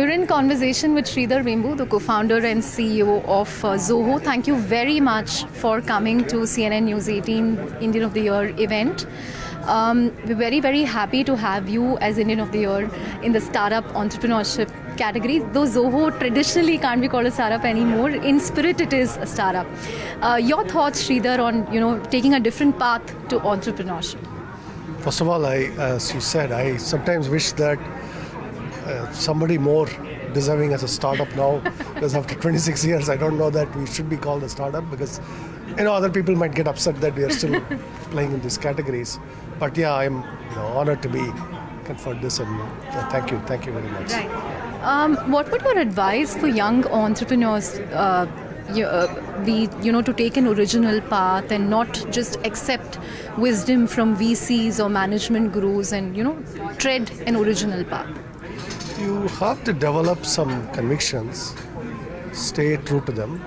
We're in conversation with Sridhar Vembu, the co-founder and CEO of Zoho. Thank you very much for coming to CNN News 18 Indian of the Year event. We're very, very happy to have you as Indian of the Year in the startup entrepreneurship category. Though Zoho traditionally can't be called a startup anymore, in spirit it is a startup. Your thoughts, Sridhar, on taking a different path to entrepreneurship? First of all, as you said, I sometimes wish that somebody more deserving as a startup now, because after 26 years, I don't know that we should be called a startup, because other people might get upset that we are still playing in these categories. But yeah, I'm honored to be conferred this, and thank you very much. Right. What would your advice for young entrepreneurs be, to take an original path and not just accept wisdom from VCs or management gurus and tread an original path? You have to develop some convictions, stay true to them,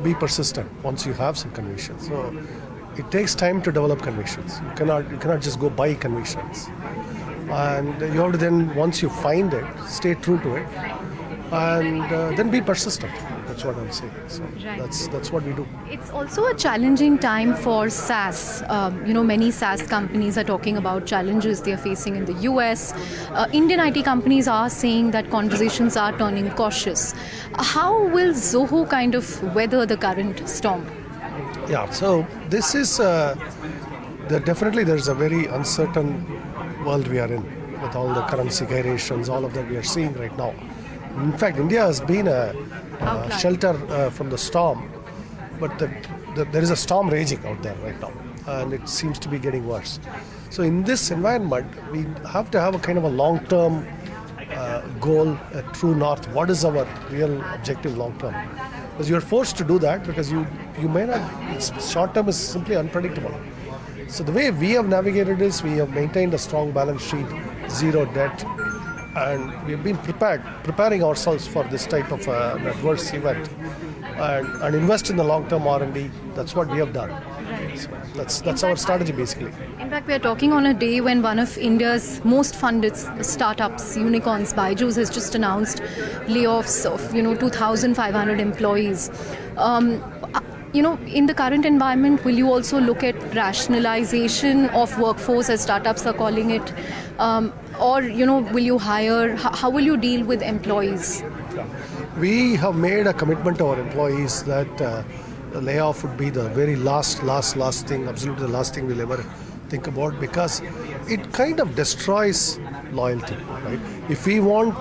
be persistent once you have some convictions. So it takes time to develop convictions. You cannot just go buy convictions. And you have to then, once you find it, stay true to it, and then be persistent. That's what I'm saying. So that's what we do. It's also a challenging time for SaaS. Many SaaS companies are talking about challenges they are facing in the US. Indian IT companies are saying that conversations are turning cautious. How will Zoho kind of weather the current storm? Yeah, so this is, definitely there's a very uncertain world we are in, with all the currency gyrations, all of that we are seeing right now. In fact, India has been a shelter from the storm, but there is a storm raging out there right now, and it seems to be getting worse. So in this environment, we have to have a kind of a long-term goal, a true north. What is our real objective long-term? Because you're forced to do that, because you may not, short-term is simply unpredictable. So the way we have navigated is, we have maintained a strong balance sheet, zero debt, and we've been preparing ourselves for this type of an adverse event, and invest in the long-term R&D. That's what we have done. So that's our strategy, basically. In fact, we are talking on a day when one of India's most funded startups, unicorns, Byju's, has just announced layoffs of 2,500 employees. In the current environment, will you also look at rationalization of workforce, as startups are calling it? Or will you hire? How will you deal with employees? We have made a commitment to our employees that the layoff would be the very last thing, absolutely the last thing we'll ever think about, because it kind of destroys loyalty, right? If we want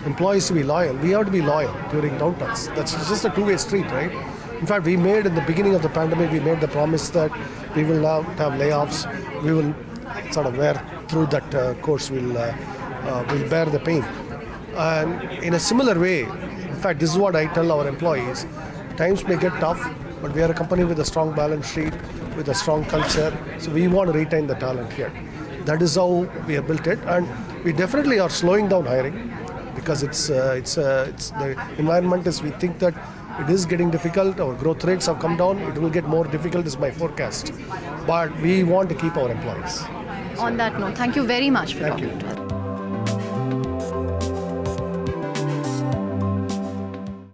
employees to be loyal, we have to be loyal during downturns. That's just a two-way street, right? In fact, we made, in the beginning of the pandemic, we made the promise that we will now have layoffs. We will sort of wear through that course. We'll bear the pain. And in a similar way, in fact, this is what I tell our employees. Times may get tough, but we are a company with a strong balance sheet, with a strong culture. So we want to retain the talent here. That is how we have built it. And we definitely are slowing down hiring, because it's the environment is, we think that it is getting difficult. Our growth rates have come down. It will get more difficult, is my forecast. But we want to keep our employees. On that note, thank you very much for talking to us.